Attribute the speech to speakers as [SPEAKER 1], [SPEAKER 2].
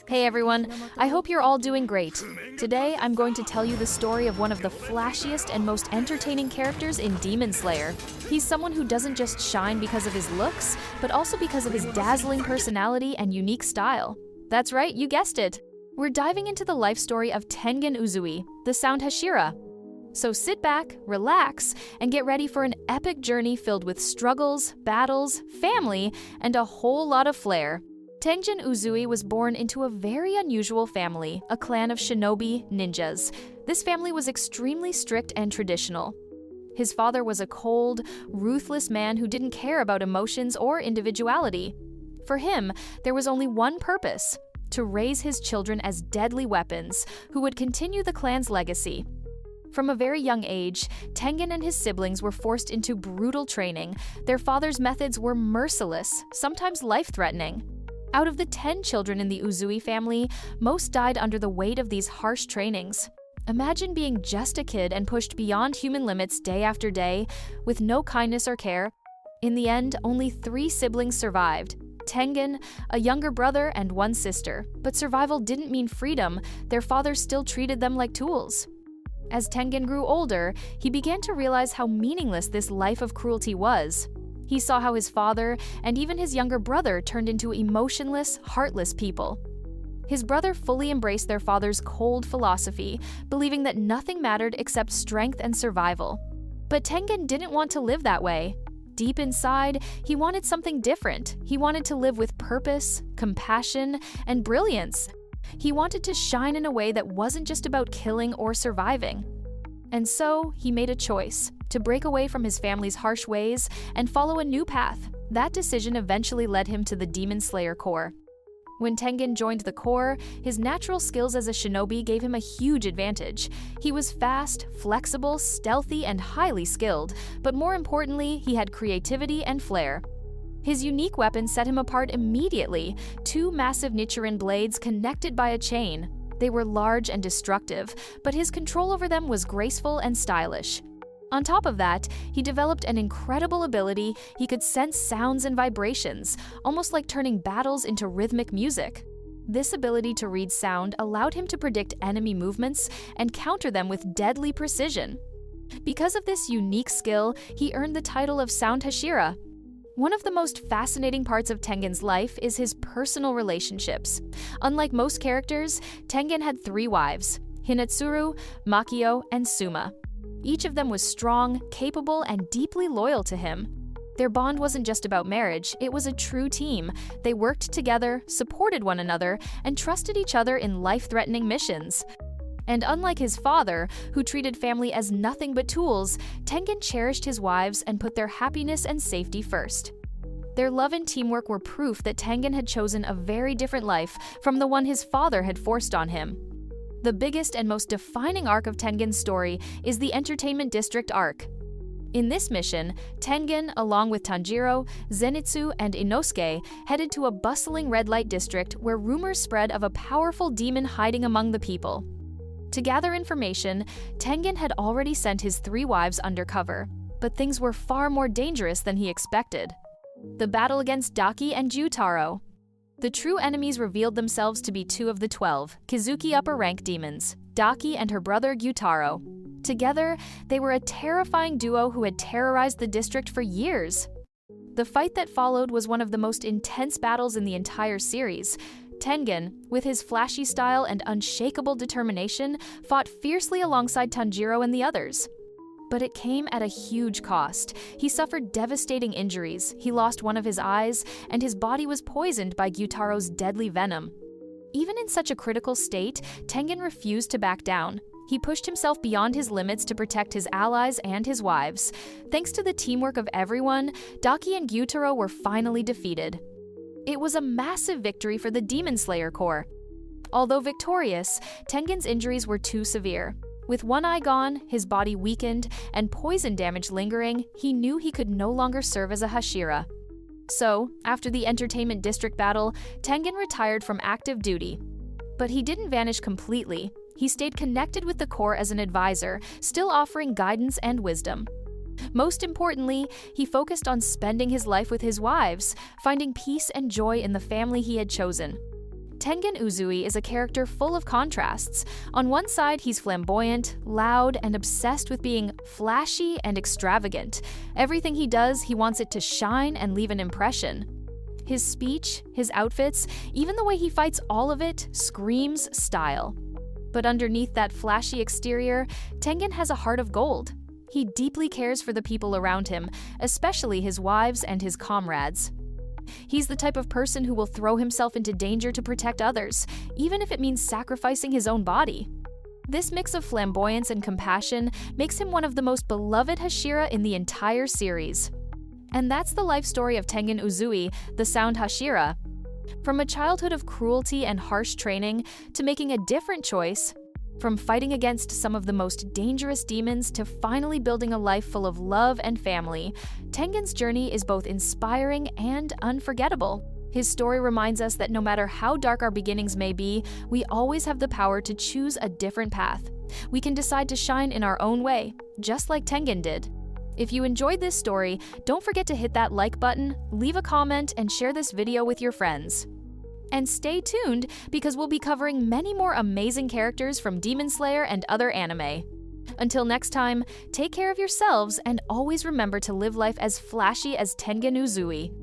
[SPEAKER 1] Hey everyone, I hope you're all doing great. Today, I'm going to tell you the story of one of the flashiest and most entertaining characters in Demon Slayer. He's someone who doesn't just shine because of his looks, but also because of his dazzling personality and unique style. That's right, you guessed it. We're diving into the life story of Tengen Uzui, the sound Hashira. So sit back, relax, and get ready for an epic journey filled with struggles, battles, family, and a whole lot of flair. Tengen Uzui was born into a very unusual family, a clan of shinobi ninjas. This family was extremely strict and traditional. His father was a cold, ruthless man who didn't care about emotions or individuality. For him, there was only one purpose: to raise his children as deadly weapons, who would continue the clan's legacy. From a very young age, Tengen and his siblings were forced into brutal training. Their father's methods were merciless, sometimes life-threatening. Out of the 10 children in the Uzui family, most died under the weight of these harsh trainings. Imagine being just a kid and pushed beyond human limits day after day, with no kindness or care. In the end, only 3 siblings survived: Tengen, a younger brother, and 1 sister. But survival didn't mean freedom. Their father still treated them like tools. As Tengen grew older, he began to realize how meaningless this life of cruelty was. He saw how his father and even his younger brother turned into emotionless, heartless people. His brother fully embraced their father's cold philosophy, believing that nothing mattered except strength and survival. But Tengen didn't want to live that way. Deep inside, he wanted something different. He wanted to live with purpose, compassion, and brilliance. He wanted to shine in a way that wasn't just about killing or surviving. And so, he made a choice: to break away from his family's harsh ways and follow a new path. That decision eventually led him to the Demon Slayer Corps. When Tengen joined the Corps, his natural skills as a shinobi gave him a huge advantage. He was fast, flexible, stealthy, and highly skilled, but more importantly, he had creativity and flair. His unique weapon set him apart immediately: 2 massive Nichiren blades connected by a chain. They were large and destructive, but his control over them was graceful and stylish. On top of that, he developed an incredible ability. He could sense sounds and vibrations, almost like turning battles into rhythmic music. This ability to read sound allowed him to predict enemy movements and counter them with deadly precision. Because of this unique skill, he earned the title of Sound Hashira. One of the most fascinating parts of Tengen's life is his personal relationships. Unlike most characters, Tengen had 3 wives: Hinetsuru, Makio, and Suma. Each of them was strong, capable, and deeply loyal to him. Their bond wasn't just about marriage, it was a true team. They worked together, supported one another, and trusted each other in life-threatening missions. And unlike his father, who treated family as nothing but tools, Tengen cherished his wives and put their happiness and safety first. Their love and teamwork were proof that Tengen had chosen a very different life from the one his father had forced on him. The biggest and most defining arc of Tengen's story is the Entertainment District arc. In this mission, Tengen, along with Tanjiro, Zenitsu, and Inosuke, headed to a bustling red light district where rumors spread of a powerful demon hiding among the people. To gather information, Tengen had already sent his 3 wives undercover, but things were far more dangerous than he expected. The battle against Daki and Gyutaro. The true enemies revealed themselves to be 2 of the 12 Kizuki upper rank demons, Daki and her brother Gyutaro. Together, they were a terrifying duo who had terrorized the district for years. The fight that followed was one of the most intense battles in the entire series. Tengen, with his flashy style and unshakable determination, fought fiercely alongside Tanjiro and the others. But it came at a huge cost. He suffered devastating injuries, he lost one of his eyes, and his body was poisoned by Gyutaro's deadly venom. Even in such a critical state, Tengen refused to back down. He pushed himself beyond his limits to protect his allies and his wives. Thanks to the teamwork of everyone, Daki and Gyutaro were finally defeated. It was a massive victory for the Demon Slayer Corps. Although victorious, Tengen's injuries were too severe. With one eye gone, his body weakened, and poison damage lingering, he knew he could no longer serve as a Hashira. So, after the Entertainment District battle, Tengen retired from active duty. But he didn't vanish completely. He stayed connected with the core as an advisor, still offering guidance and wisdom. Most importantly, he focused on spending his life with his wives, finding peace and joy in the family he had chosen. Tengen Uzui is a character full of contrasts. On one side, he's flamboyant, loud, and obsessed with being flashy and extravagant. Everything he does, he wants it to shine and leave an impression. His speech, his outfits, even the way he fights, all of it screams style. But underneath that flashy exterior, Tengen has a heart of gold. He deeply cares for the people around him, especially his wives and his comrades. He's the type of person who will throw himself into danger to protect others, even if it means sacrificing his own body. This mix of flamboyance and compassion makes him one of the most beloved Hashira in the entire series. And that's the life story of Tengen Uzui, the sound Hashira. From a childhood of cruelty and harsh training to making a different choice, from fighting against some of the most dangerous demons to finally building a life full of love and family, Tengen's journey is both inspiring and unforgettable. His story reminds us that no matter how dark our beginnings may be, we always have the power to choose a different path. We can decide to shine in our own way, just like Tengen did. If you enjoyed this story, don't forget to hit that like button, leave a comment, and share this video with your friends. And stay tuned, because we'll be covering many more amazing characters from Demon Slayer and other anime. Until next time, take care of yourselves and always remember to live life as flashy as Tengen Uzui.